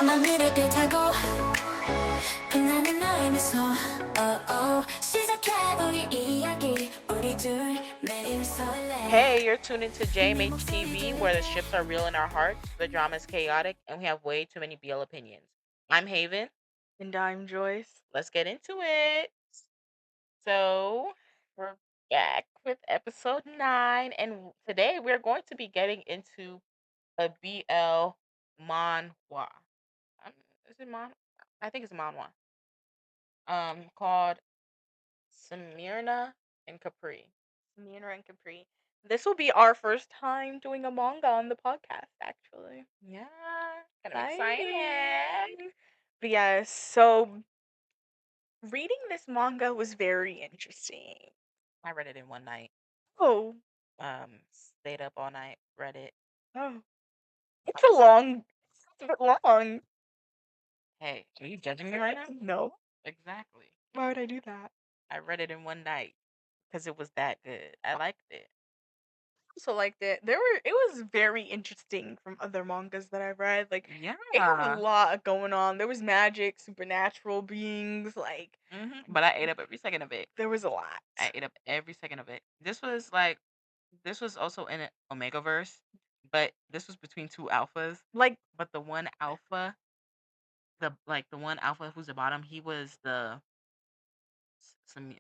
밤하늘을 타고 빛나는 너의 미소 시작해 우리 이야기 우리 둘 매일 설레. Hey, you're tuned into jmhtv, where the ships are real in our hearts, the drama is chaotic, and we have way too many BL opinions. I'm Haven. And I'm Joyce. Let's get into it. So, we're back with episode 9, and today we're going to be getting into a BL manhwa. Um, is it man? I think it's manhwa. Called Smyrna and Capri. Smyrna and Capri. This will be our first time doing a manga on the podcast, actually. Yeah, kind of excited. But yes, so reading this manga was very interesting. I read it in one night. Oh, Stayed up all night, read it. oh. It's a bit long. Hey, are you judging me right now? No. Exactly. Why would I do that? I read it in one night because it was that good. I liked it. Also liked it. It was very interesting from other mangas that I've read. Like it had Yeah. a lot going on. There was magic, supernatural beings, like But I ate up every second of it. there was a lot. I ate up every second of it. This was also in an Omega verse, but this was between two alphas. Like But the one alpha, the one alpha who's the bottom, he was the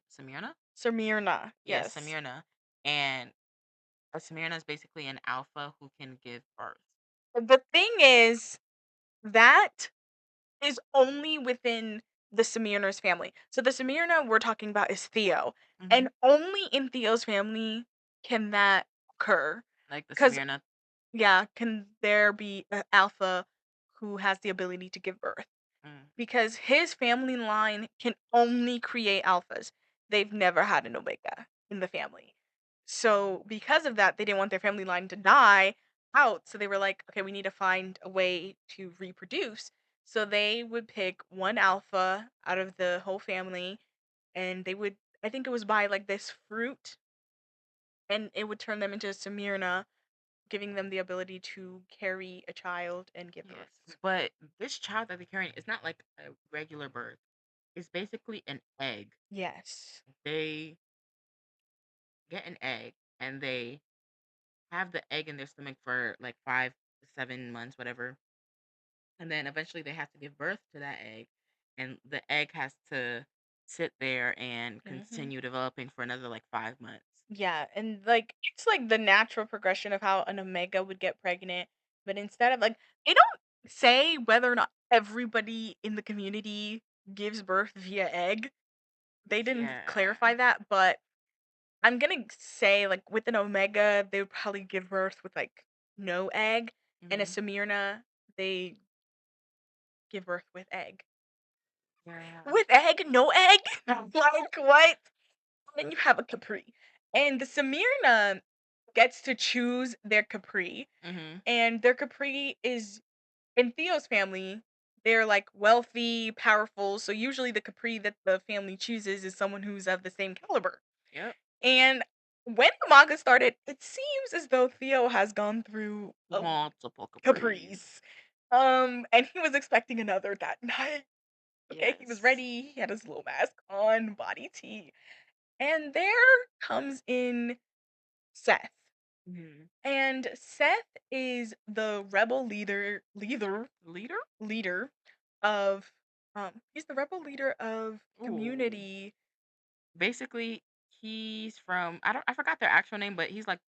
Smyrna. Symrna, Yeah, yes. Smyrna, and a Smyrna is basically an alpha who can give birth. The thing is, that is only within the Smyrna's family. So the Smyrna we're talking about is Theo, and only in Theo's family can that occur. Like the 'Cause Smyrna. yeah, can there be an alpha who has the ability to give birth? Because his family line can only create alphas. They've never had an omega in the family. So because of that, they didn't want their family line to die out. So they were like, okay, we need to find a way to reproduce. So they would pick one alpha out of the whole family, and they would, I think it was buy like this fruit, and it would turn them into a Smyrna, giving them the ability to carry a child and give birth. Yes, but this child that they're carrying is not like a regular birth. It's basically an egg. Yes. They get an egg and they have the egg in their stomach for like 5 to 7 months, whatever. And then eventually they have to give birth to that egg. And the egg has to sit there and continue developing for another like 5 months. Yeah, and like it's like the natural progression of how an omega would get pregnant, but instead of like they don't say whether or not everybody in the community gives birth via egg. They didn't clarify that, but I'm gonna say like with an omega, they would probably give birth with like no egg, and a Smyrna, they give birth with egg. Yeah. With egg, no egg? Like what? Then you have a Capri. And the Smyrna gets to choose their Capri. And their Capri is in Theo's family, they're like wealthy, powerful. So usually the Capri that the family chooses is someone who's of the same caliber. Yep. And when the manga started, it seems as though Theo has gone through Multiple Capris. And he was expecting another that night. Okay, he was ready. He had his little mask on, body tea. And there comes in Seth. And Seth is the rebel leader of he's the rebel leader of community. Basically, he's from I forgot their actual name, but he's like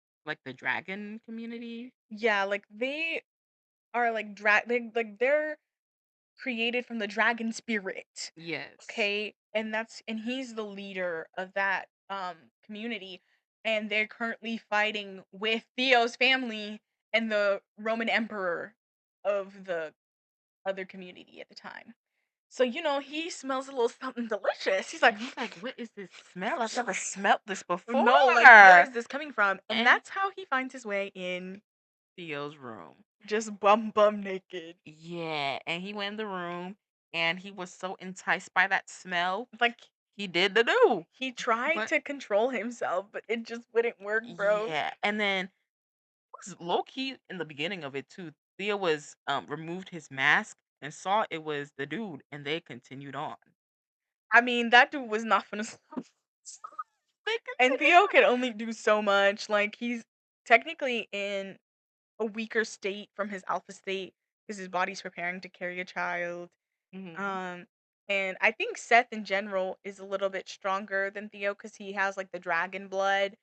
the dragon community. Yeah, like they are like they're created from the dragon spirit. Yes. Okay, and he's the leader of that community, and they're currently fighting with Theo's family and the Roman emperor of the other community at the time. So he smells a little something delicious. He's like, what is this smell? I've never smelled this before. no, like where is this coming from? And that's how he finds his way in Theo's room. just bum naked. Yeah, and he went in the room and he was so enticed by that smell. Like he did the do. He tried to control himself, but it just wouldn't work, bro. Yeah, and then it was low key in the beginning of it too. Theo was removed his mask and saw it was the dude, and they continued on. I mean, that dude was not finna stop. They And continued Theo could only do so much. Like, he's technically in a weaker state from his alpha state because his body's preparing to carry a child. on. Um, and I think Seth in general is a little bit stronger than Theo because he has like the dragon blood,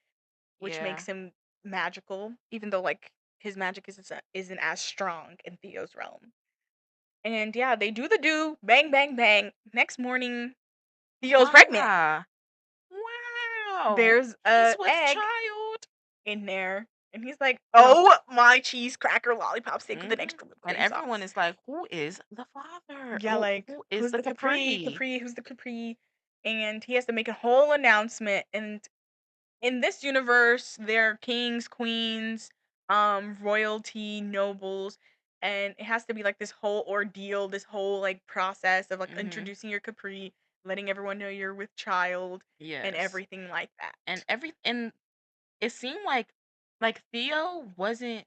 which Yeah. makes him magical, even though like his magic isn't as strong in Theo's realm. And yeah, they do, bang, bang, bang. Next morning, Theo's pregnant. Wow. Wow. There's He's a with egg child. in there, and he's like, And "Oh, my cheese cracker lollipop steak with mhm. an extra whipped And cream everyone sauce." is like, "Who is the father? Yeah, like, Who is who's the the Capri? Capri?" Capri, who's the Capri? And he has to make a whole announcement. And in this universe, there are kings, queens, royalty, nobles, and it has to be like this whole ordeal, this whole like process of like Mhm. introducing your Capri, letting everyone know you're with child, and Yes. everything like And that. it seemed like Theo wasn't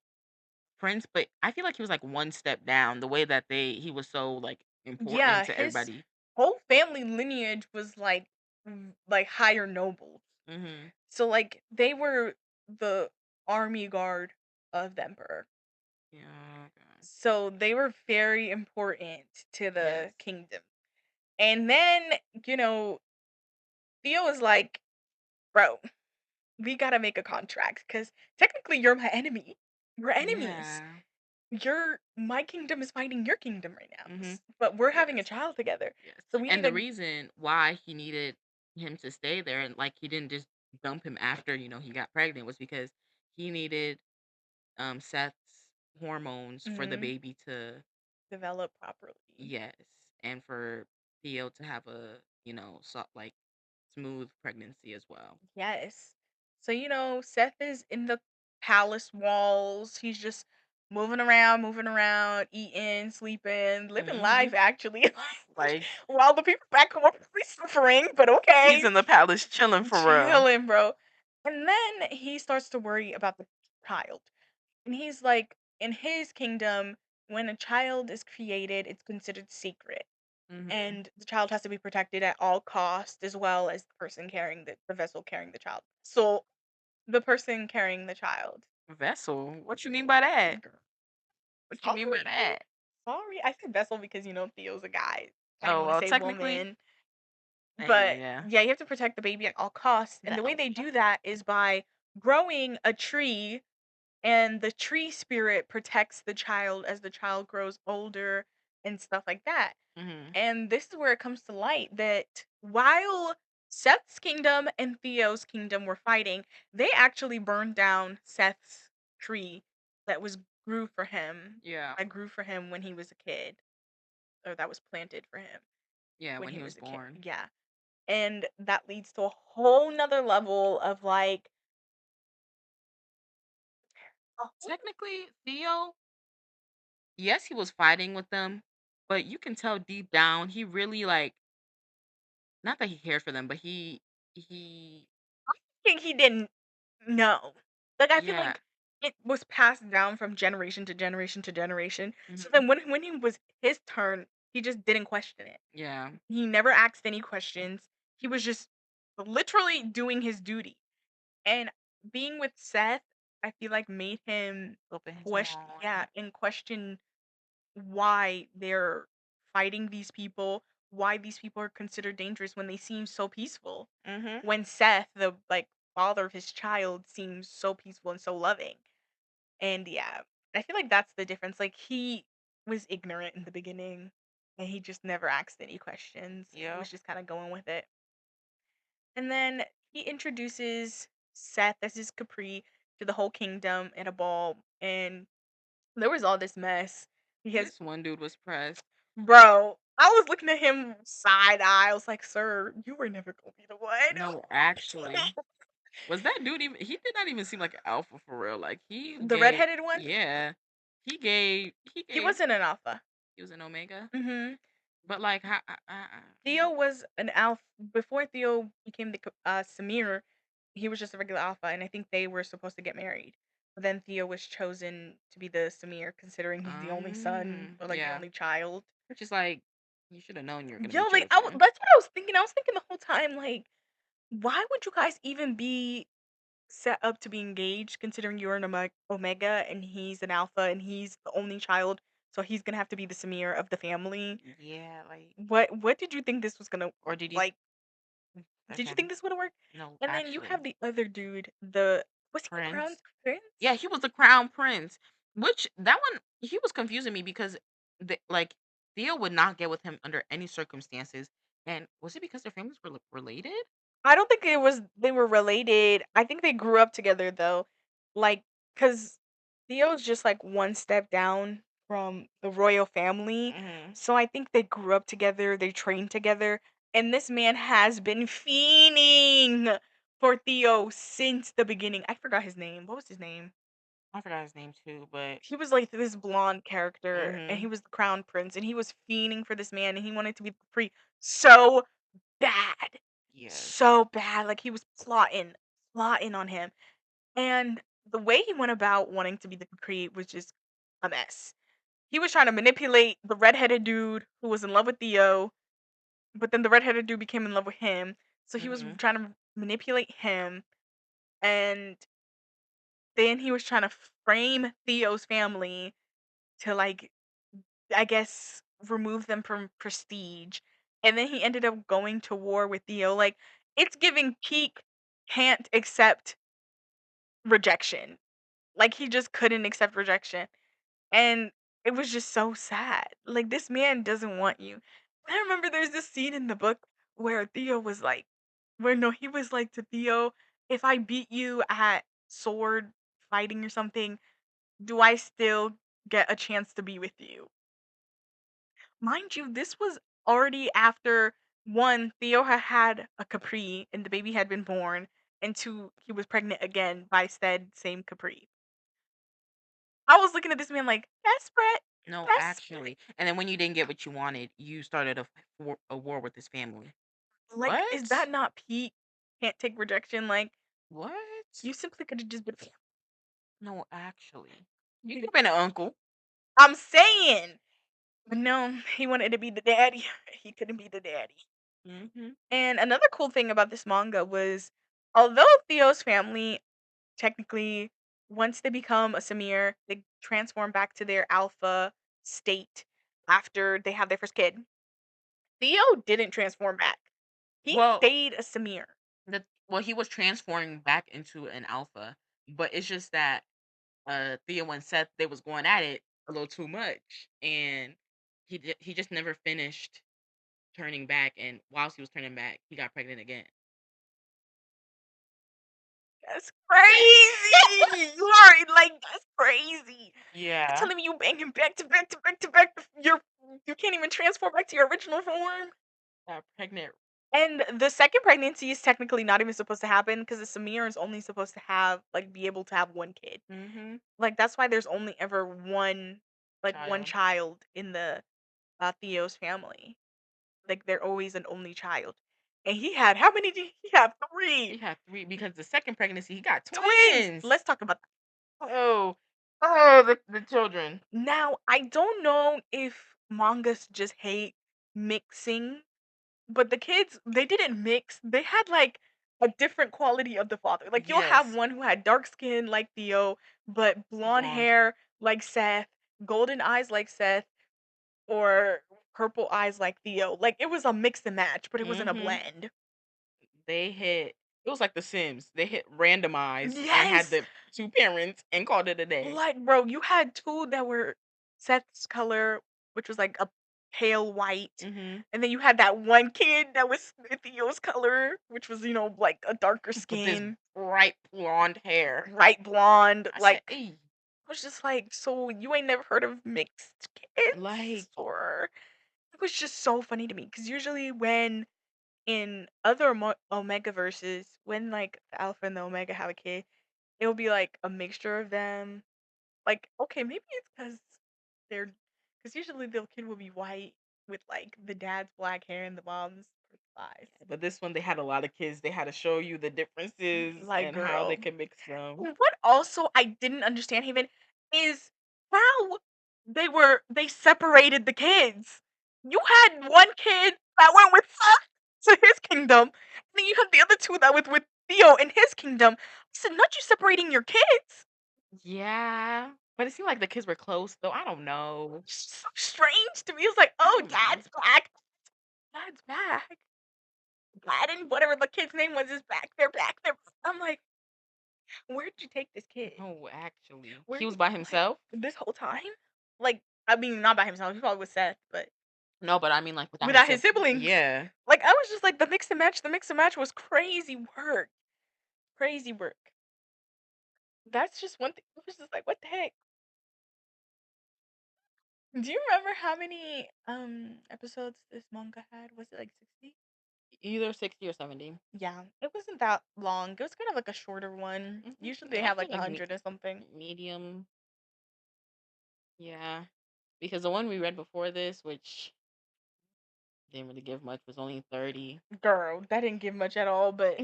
Prince, but I feel like he was like one step down the way that he was so like important Yeah, to his everybody. whole family lineage was like like higher nobles. Mhm. So like they were the army guard of the emperor. Yeah. Okay. So they were very important to Yes. the kingdom. And then, you know, Theo was like, "Bro, we got to make a contract cuz technically you're my enemy. We're enemies. Yeah. My kingdom is fighting your kingdom right now. Mhm. But we're having a Yes. child together. Yes. So we need And the to." reason why he needed him to stay there and like he didn't just dump him after, he got pregnant was because he needed Seth's hormones for the Mhm. baby to Develop properly. yes, and for Theo to have a, so like smooth pregnancy as well. Yes. So, Seth is in the palace walls. He's just moving around, eating, sleeping, living Mhm. life actually. Like While the people back home are probably suffering, but he's okay. in the palace chilling for real. Chilling, bro. And then he starts to worry about the child. And he's like, in his kingdom, when a child is created, it's considered sacred. Mhm. And the child has to be protected at all costs, as well as the person carrying the vessel carrying the child. So the person carrying the child. Vessel. What you mean by that? Girl, What you sorry, mean by that? sorry. I said vessel because Theo's a guy. I didn't Oh, want to well, say technically, woman, but yeah. yeah, you have to protect the baby at all costs. And The the way they outcome. do that is by growing a tree, and the tree spirit protects the child as the child grows older and stuff like that. Mhm. And this is where it comes to light that while Seth's kingdom and Theo's kingdom were fighting, they actually burned down Seth's tree that was grew for him. Yeah. That grew for him when he was a kid, or that was planted for him Yeah, when when he he was was a kid. born. Yeah. And that leads to a whole nother level of like a whole- Technically, Theo, yes, he was fighting with them, but you can tell deep down he really like not that he cared for them, but he thing he didn't know. Like I feel yeah. like it was passed down from generation to generation to generation. So Mhm. then when it was his turn, he just didn't question it. Yeah. He never asked any questions. He was just literally doing his duty. And being with Seth, I feel like made him Open his question, yeah, mind. and question why they're fighting these people, why these people are considered dangerous when they seem so peaceful. Mhm. When Seth, the like father of his child, seems so peaceful and so loving. And yeah, I feel like that's the difference. Like he was ignorant in the beginning and he just never asked any questions. He Yep. was just kind of going with it. And then he introduces Seth as his Capri to the whole kingdom at a ball, and there was all this mess because, This one dude was pressed. bro, I was looking at him side eye. I was like, "Sir, you were never gonna be the one." No, actually. Was that dude even he did not even seem like an alpha for real. Like he The gave redheaded one, yeah. He he gave wasn't an alpha. he was an omega. Hmm. But like how Theo was an alpha before Theo became the Samir. He was just a regular alpha, and I think they were supposed to get married. But then Theo was chosen to be the Samir, considering he's the only son or like the yeah. only child. which is like you should have known you were gonna Yo, be like chosen. that's what I was thinking. I was thinking the whole time, like, why would you guys even be set up to be engaged, considering you're an Omega and he's an Alpha and he's the only child, so he's gonna have to be the Samir of the family. Yeah, like, What did you think this was gonna or did you? like? Did you Okay, think this would have worked? no, And then you have actually, the other dude, the was he the crown Prince. prince? Yeah, he was the crown prince. Which that one he was confusing me because like Theo would not get with him under any circumstances. And was it because their families were related? I don't think it was they were related. I think they grew up together though. Like, cause Theo's just like one step down from the royal family. Hmm. So I think they grew up together, they trained together, and this man has been fiending for Theo since the beginning. I forgot his name. What was his name? I forgot his name too, but He was like this blonde character and he hmm, was the crown prince and he was fiending for this man and he wanted to be free so bad. yes. So bad. Like he was plotting on him. And the way he went about wanting to be the create was just a mess. He was trying to manipulate the redheaded dude who was in love with Theo, but then the redheaded dude became in love with him. So he was Hmm. trying to manipulate him, and then he was trying to frame Theo's family to like, I guess, remove them from prestige. And then he ended up going to war with Theo. Like, it's giving peak can't accept rejection. Like, he just couldn't accept rejection. And it was just so sad. Like, this man doesn't want you. I remember there's this scene in the book where Theo was like, where no, he was like to Theo, if I beat you at sword fighting or something, do I still get a chance to be with you? Mind you, this was already after one, Theo had had a Capri and the baby had been born, and two, he was pregnant again by said same Capri. I was looking at this man like, desperate, No, desperate. actually. And then when you didn't get what you wanted, you started a war with his family. Like, is What? that not peak? Can't take rejection. Like, What? you simply could have just been. No, actually. You could have been an uncle. I'm saying, but no, he wanted to be the daddy. He couldn't be the daddy. Hmm. And another cool thing about this manga was, although Theo's family technically, once they become a Samir, they transform back to their alpha state after they have their first kid. Theo didn't transform back. He Well, stayed a Samir. he was transforming back into an alpha, but it's just that Theo and Seth they was going at it a little too much, and he just never finished turning back. And whilst he was turning back, he got pregnant again. That's crazy. You are like that's crazy. You're Yeah. telling me you banging back to back to back to back. You can't even transform back to your original form. Got pregnant. And the second pregnancy is technically not even supposed to happen because the Samir is only supposed to have like be able to have one kid. Hmm. Like that's why there's only ever one Child. child in the Theo's family. Like they're always an only child. And he had how many did he have? He Three had three because the second pregnancy he got twins. twins. Let's talk about Oh, oh, the children. now, I don't know if mangas just hate mixing, but the kids, they didn't mix. They had like a different quality of the father. Like you'll have Yes, one who had dark skin like Theo, but blonde blonde. hair like Seth, golden eyes like Seth, or purple eyes like Theo. Like it was a mix and match, but it wasn't a Hmm. blend. They hit. It was like The Sims. They hit randomized and had Yes. the two parents and called it a day. Like, bro, you had two that were Seth's color, which was like a pale white, Hmm. and then you had that one kid that was Theo's color, which was, like a darker With this skin, bright blonde hair. bright blonde. I said, Like, "Hey, I was just like, so you ain't never heard of mixed kids? like, Or it was just so funny to me because usually when in other Omega verses, when like the Alpha and the Omega have a kid, it'll be like a mixture of them. Like, okay, maybe it's because usually the kid will be white with like the dad's black hair and the mom's purple eyes. but this one they had a lot of kids. They had to show you the differences Like, and how they girl. could mix them." What also I didn't understand, Haven, is how they separated the kids. You had one kid that went with Seth to his kingdom, and then you had the other two that went with Theo in his kingdom. I said, not you separating your kids. Yeah, but it seemed like the kids were close, though. I don't know. So strange to me. It's like, I oh, don't know. dad's back. Dad's back. Dad and whatever the kid's name was is back. They're back. They're. I'm like, where'd you take this kid? No, actually, Where he was by himself. this whole time? Like, I mean, not by himself. He probably was Seth, but No, but I mean, like without his without his sibling. siblings. Yeah. Like, I was just like, the mix and match. The mix and match was crazy work. Crazy work. That's just one thing. I was just like, what the heck? Do you remember how many episodes this manga had? Was it like 60? Either 60 or 70. Yeah, it wasn't that long. It was kind of like a shorter one. Usually they Yeah, I have feel like like 100 or something. medium. Yeah, because the one we read before this, which didn't really give much, was only 30. Girl, that didn't give much at all, but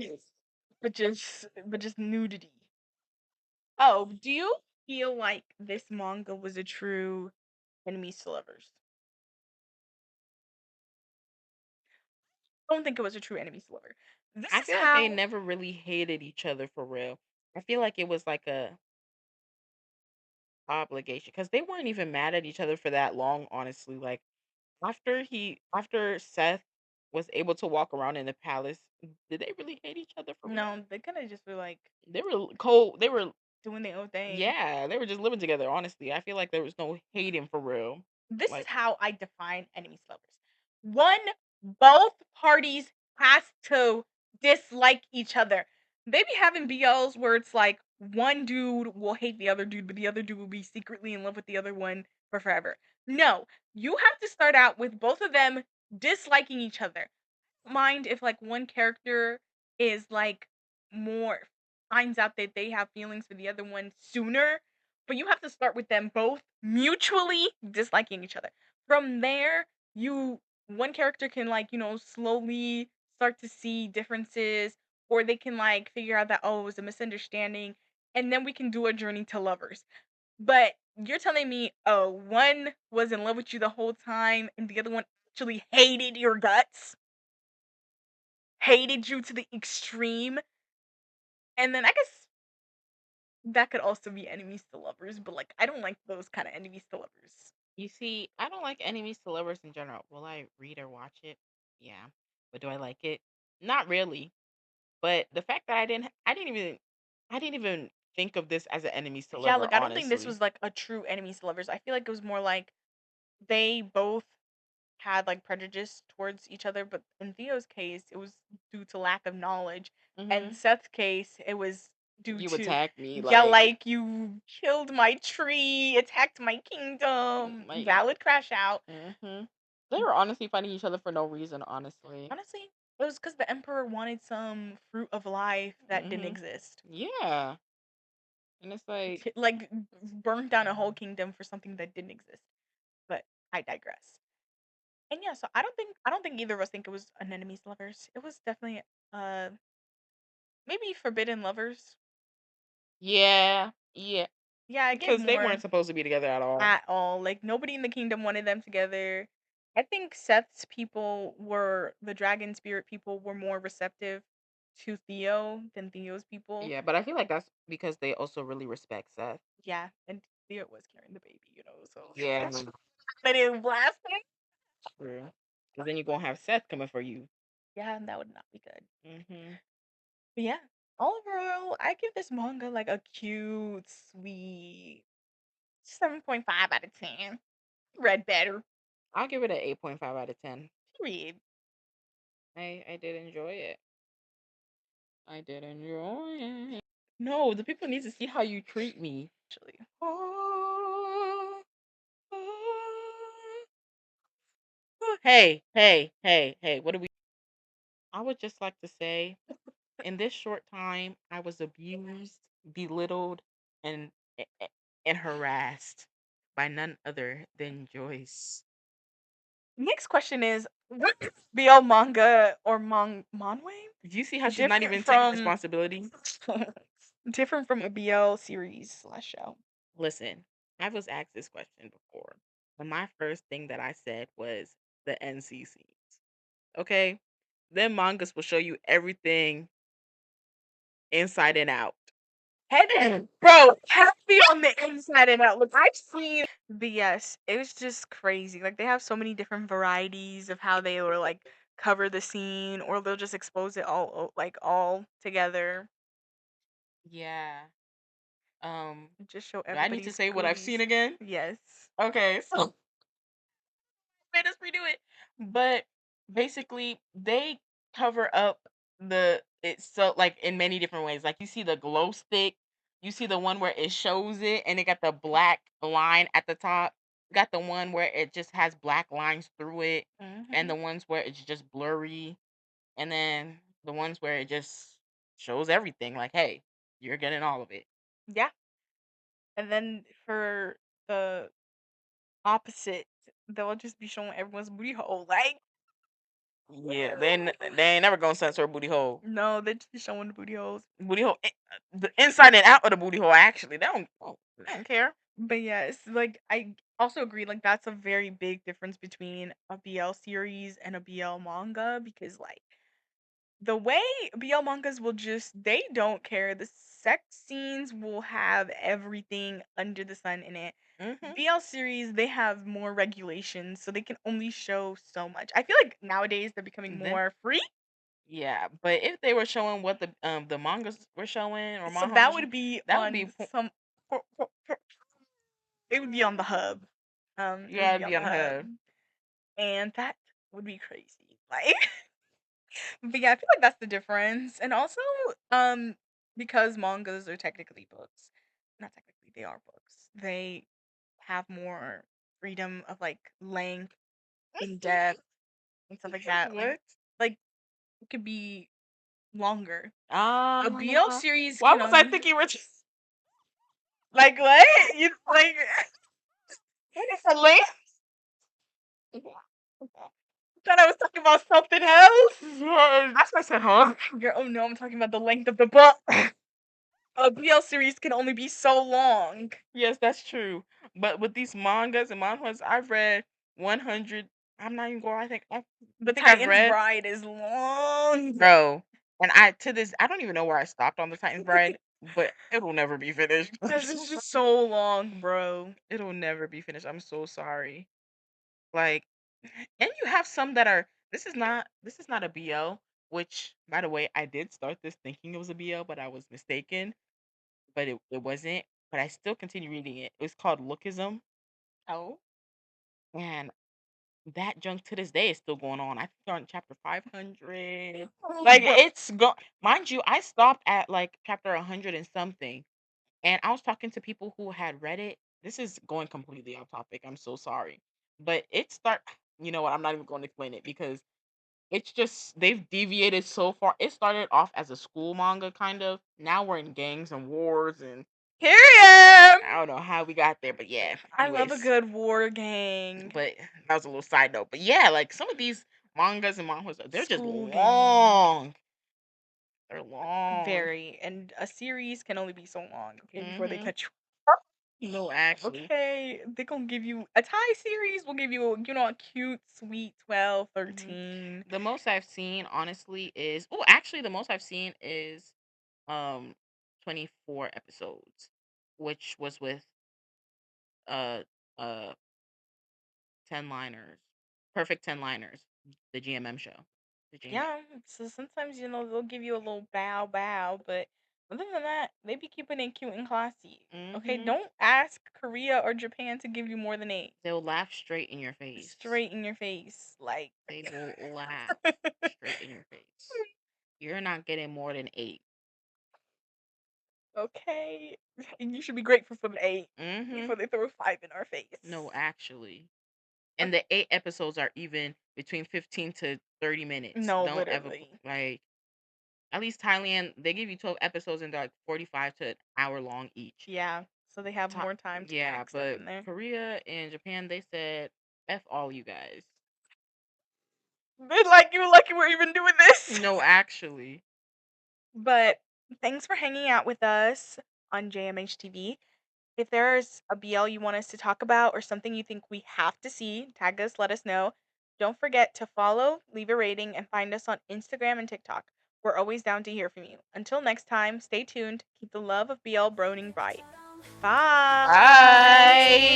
just nudity. Oh, do you feel like this manga was a true enemies to lovers? I don't think it was a true enemies to lover. This I is feel like they how never really hated each other for real. I feel like it was like a obligation because they weren't even mad at each other for that long, honestly. Like after Seth was able to walk around in the palace, did they really hate each other for real? no, they kind of just were like They were cold. They were doing their own thing. yeah, they were just living together. Honestly, I feel like there was no hating for real. This is Like how I define enemies to lovers. One, both parties has to dislike each other. They be having BLs where it's like one dude will hate the other dude, but the other dude will be secretly in love with the other one for forever. No, you have to start out with both of them disliking each other. Mind if like one character is like more finds out that they have feelings for the other one sooner, but you have to start with them both mutually disliking each other. From there, you one character can like, slowly start to see differences, or they can like figure out that oh, it was a misunderstanding, and then we can do a journey to lovers. But you're telling me, oh, one was in love with you the whole time and the other one actually hated your guts? Hated you to the extreme. And then I guess that could also be enemies to lovers, but like I don't like those kind of enemies to lovers. you see, I don't like enemies to lovers in general. Will I read or watch it? Yeah, but do I like it? Not really. But the fact that I didn't even think of this as an enemies to Yeah, lover, like I don't think this honestly. was like a true enemies to lovers. I feel like it was more like they both had like prejudice towards each other, but in Theo's case, it was due to lack of knowledge. And Hmm. Seth's case, it was due You to attacked me, yeah, like like you killed my tree, attacked my kingdom, my. valid crash out. Hmm. They were honestly fighting each other for no reason, honestly. Honestly, it was because the emperor wanted some fruit of life that didn't Hmm. exist. Yeah, and it's like Like burned down a whole kingdom for something that didn't exist. But I digress. And yeah, so I don't think either of us think it was an enemies to lovers. It was definitely uh maybe forbidden lovers. yeah, yeah, Yeah, it gave because they more weren't supposed to be together at all. at all. Like nobody in the kingdom wanted them together. I think Seth's people were the dragon spirit people were more receptive to Theo than Theo's people. Yeah, but I feel like that's because they also really respect Seth. Yeah, and Theo was carrying the baby, so Yeah, they didn't blast him. true. Because then you're gonna have Seth coming for you. Yeah, and that would not be good. Hmm. But yeah, overall, I give this manga like a cute, sweet 7.5 out of 10. Read better. I'll give it an 8.5 out of 10. Period. I did enjoy it. I did enjoy it. No, the people need to see how you treat me. Actually, Oh, oh, oh. Hey, hey, hey, hey, what do we? I would just like to say, in this short time, I was abused, belittled, and and harassed by none other than Joyce. next question is what BL manga or manhwa Do you see how she's not different even taking from responsibility? different from a BL series slash show? Listen, I was asked this question before. And my first thing that I said was the NC scenes. Okay? Then mangas will show you everything inside and out. Heaven, bro, happy on the inside and out. Look, I've seen, but yes, it was just crazy. Like they have so many different varieties of how they will like cover the scene, or they'll just expose it like all together. Yeah. Just show Do I need to everybody's say what I've seen goobies. again? Yes. Okay, so made us redo it. But basically, they cover up it's so like in many different ways. Like you see the glow stick, you see the one where it shows it, and it got the black line at the top. You got the one where it just has black lines through it, and the ones where it's just blurry, and then the ones where it just shows everything. Like, hey, you're getting all of it. Yeah. And then for the opposite, they'll just be showing everyone's booty hole. Like, Yeah, they ain't never gonna censor a booty hole. no, they just be showing the booty holes. Booty hole, the inside and out of the booty hole. Actually, they don't care. But yes, like I also agree, like that's a very big difference between a BL series and a BL manga because like the way BL mangas will just they don't care. The sex scenes will have everything under the sun in it. BL series they have more regulations, so they can only show so much. I feel like nowadays they're becoming Then more free. yeah, but if they were showing what the mangas were showing or So manhwas that were showing, would be that would be on some it would be on the hub. It would yeah, be it'd on be the hub. unheard. And that would be crazy. Like but yeah, I feel like that's the difference. And also, because mangas are technically books. Not technically, they are books. They have more freedom of like length, in depth, and stuff like that. What? Like it could be longer. A BL Ah, series why can was I only thinking Rich? like what? You like what is the length? Thought I was talking about something else. Yeah, that's what I said, huh? Girl, oh no, I'm talking about the length of the book. A BL series can only be so long. Yes, that's true. But with these mangas and manhwas, I've read 100. I'm not even going. The I think I've Titan's read, Bride is long. bro. And I don't even know where I stopped on the Titan's Bride, but it'll never be finished. Because it's just so long, bro. It'll never be finished. I'm so sorry. Like, and you have some that are. This is not a BL. Which, by the way, I did start this thinking it was a BL, but I was mistaken. But it wasn't. But I still continue reading it. It was called Lookism, Oh. and that junk to this day is still going on. I think they're on chapter 500. Oh, Like bro. it's go mind you, I stopped at like chapter 100 and something. And I was talking to people who had read it. This is going completely off topic. I'm so sorry. But it start you know what, I'm not even going to explain it because it's just they've deviated so far. It started off as a school manga kind of. Now we're in gangs and wars and Here I I am. don't know how we got there, but yeah. I love a Anyways, good war gang. but that was a little side note. But yeah, like some of these mangas and manhwas, they're just School gang. long. They're long. Very. And a series can only be so long, okay, before they Mhm. cut you. No, actually, Okay, they gonna give you a Thai series will give you, a cute, sweet 12, hmm 13. the most I've seen, honestly, is actually, the most I've seen is um 24 episodes, which was with uh uh 10 liners, perfect 10 liners, the GMM show, the GMM. Yeah, so sometimes they'll give you a little bow bow, but other than that, they be keeping it cute and classy. Okay, Mhm. don't ask Korea or Japan to give you more than 8. They'll laugh straight in your face. Straight in your face, like. They will laugh straight in your face. You're not getting more than 8. Okay, you should be grateful for the 8 Mhm. before they throw a 5 in our face. No, actually. And the 8 episodes are even between 15 to 30 minutes. No, Don't ever literally. like at least Thailand, they give you 12 episodes and they're like 45 to an hour long each. Yeah, so they have Tha- more time to yeah, pack stuff but in there. Korea and Japan, they said F all you guys. They're like, you're lucky we're even doing this. No, actually. But thanks for hanging out with us on JMHTV. If there's a BL you want us to talk about or something you think we have to see, tag us, let us know. Don't forget to follow, leave a rating, and find us on Instagram and TikTok. We're always down to hear from you. Until next time, stay tuned. Keep the love of BL Broning bright. Bye. Bye.